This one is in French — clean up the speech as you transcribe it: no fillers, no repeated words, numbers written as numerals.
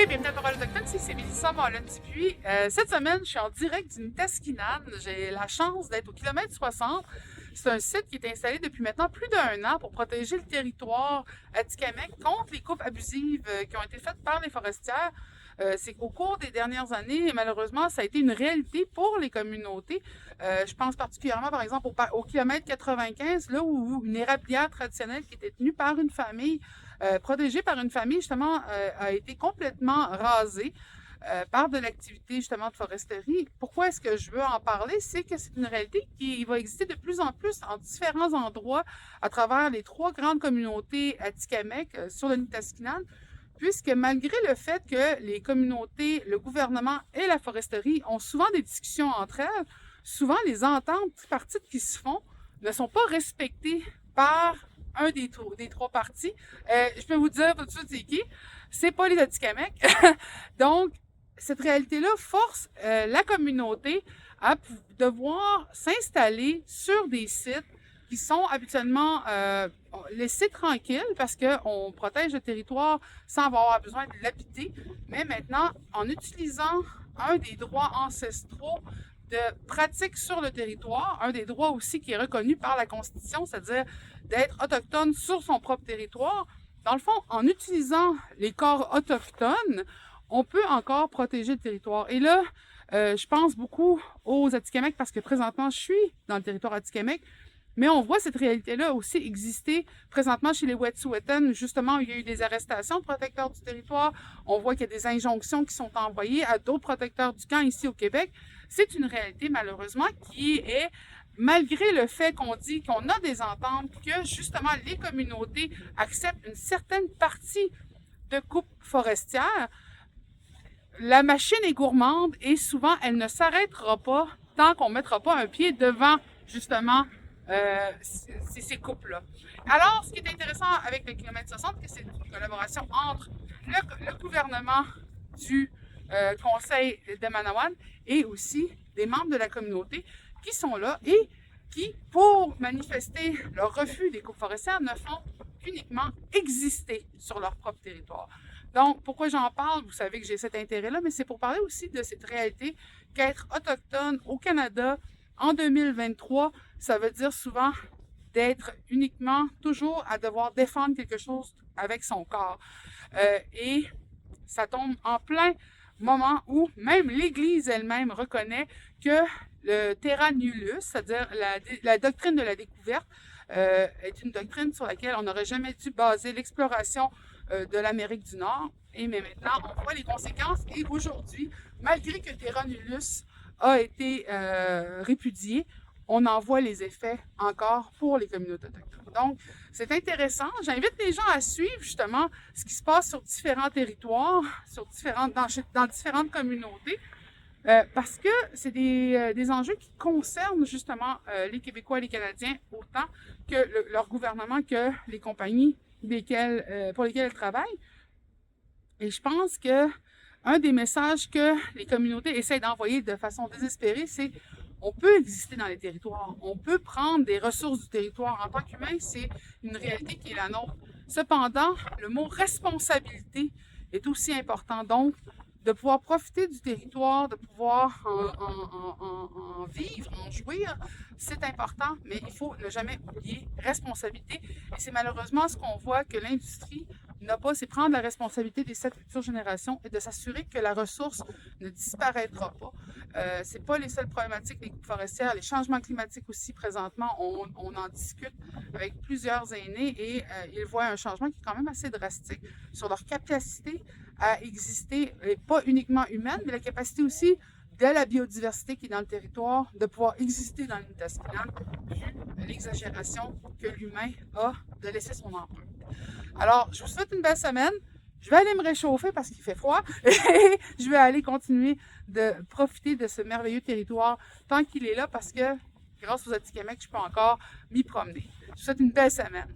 bienvenue à Parole autochtone, c'est Mélissa Mollin-Dupuis. Cette semaine, je suis en direct du Nitaskinan. J'ai la chance d'être au kilomètre 60. C'est un site qui est installé depuis maintenant plus d'1 an pour protéger le territoire Atikamekw contre les coupes abusives qui ont été faites par les forestières. C'est qu'au cours des dernières années, malheureusement, ça a été une réalité pour les communautés. Je pense particulièrement, par exemple, au kilomètre 95, là où une érablière traditionnelle qui était tenue par une famille, protégée par une famille, justement, a été complètement rasée par de l'activité, justement, de foresterie. Pourquoi est-ce que je veux en parler? C'est que c'est une réalité qui va exister de plus en plus en différents endroits à travers les 3 grandes communautés Atikamekw sur le Nitaskinan, puisque malgré le fait que les communautés, le gouvernement et la foresterie ont souvent des discussions entre elles, souvent les ententes tripartites qui se font ne sont pas respectées par un des 3 parties. Je peux vous dire tout de suite c'est qui. C'est pas les Atikamekw. Donc, cette réalité-là force la communauté à devoir s'installer sur des sites qui sont habituellement laissés tranquilles parce qu'on protège le territoire sans avoir besoin de l'habiter. Mais maintenant, en utilisant un des droits ancestraux de pratique sur le territoire, un des droits aussi qui est reconnu par la Constitution, c'est-à-dire d'être autochtone sur son propre territoire, dans le fond, en utilisant les corps autochtones, on peut encore protéger le territoire. Et là, je pense beaucoup aux Atikamekw parce que présentement, je suis dans le territoire Atikamekw. Mais on voit cette réalité-là aussi exister présentement chez les Wet'suwet'en. Justement, il y a eu des arrestations de protecteurs du territoire. On voit qu'il y a des injonctions qui sont envoyées à d'autres protecteurs du camp ici au Québec. C'est une réalité, malheureusement, qui est, malgré le fait qu'on dit qu'on a des ententes, que justement les communautés acceptent une certaine partie de coupe forestière, la machine est gourmande et souvent, elle ne s'arrêtera pas tant qu'on ne mettra pas un pied devant, justement, ces coupes-là. Alors, ce qui est intéressant avec le kilomètre 60, c'est une collaboration entre le gouvernement du Conseil de Manawan et aussi des membres de la communauté qui sont là et qui, pour manifester leur refus des coupes forestières, ne font qu'uniquement exister sur leur propre territoire. Donc, pourquoi j'en parle? Vous savez que j'ai cet intérêt-là, mais c'est pour parler aussi de cette réalité qu'être autochtone au Canada en 2023, ça veut dire souvent d'être uniquement toujours à devoir défendre quelque chose avec son corps. Et ça tombe en plein moment où même l'Église elle-même reconnaît que le terra nullius, c'est-à-dire la doctrine de la découverte, est une doctrine sur laquelle on n'aurait jamais dû baser l'exploration de l'Amérique du Nord. Et mais maintenant, on voit les conséquences. Et aujourd'hui, malgré que terra nullius a été répudié, on en voit les effets encore pour les communautés autochtones. Donc, c'est intéressant. J'invite les gens à suivre justement ce qui se passe sur différents territoires, dans différentes communautés, parce que c'est des enjeux qui concernent justement les Québécois et les Canadiens autant que leur gouvernement que les compagnies pour lesquelles elles travaillent. Et je pense que un des messages que les communautés essaient d'envoyer de façon désespérée, c'est on peut exister dans les territoires, on peut prendre des ressources du territoire. En tant qu'humain, c'est une réalité qui est la nôtre. Cependant, le mot responsabilité est aussi important. Donc, de pouvoir profiter du territoire, de pouvoir en vivre, en jouir, c'est important, mais il faut ne jamais oublier responsabilité. Et c'est malheureusement ce qu'on voit que l'industrie n'a pas, c'est prendre la responsabilité des 7 futures générations et de s'assurer que la ressource ne disparaîtra pas. C'est pas les seules problématiques des coupes forestières, les changements climatiques aussi présentement, on en discute avec plusieurs aînés et ils voient un changement qui est quand même assez drastique sur leur capacité à exister, et pas uniquement humaine, mais la capacité aussi de la biodiversité qui est dans le territoire, de pouvoir exister dans le Nitaskinan, vu l'exagération que l'humain a de laisser son empreinte. Alors, je vous souhaite une belle semaine. Je vais aller me réchauffer parce qu'il fait froid et je vais aller continuer de profiter de ce merveilleux territoire tant qu'il est là parce que grâce aux Atikamekw, je peux encore m'y promener. Je vous souhaite une belle semaine.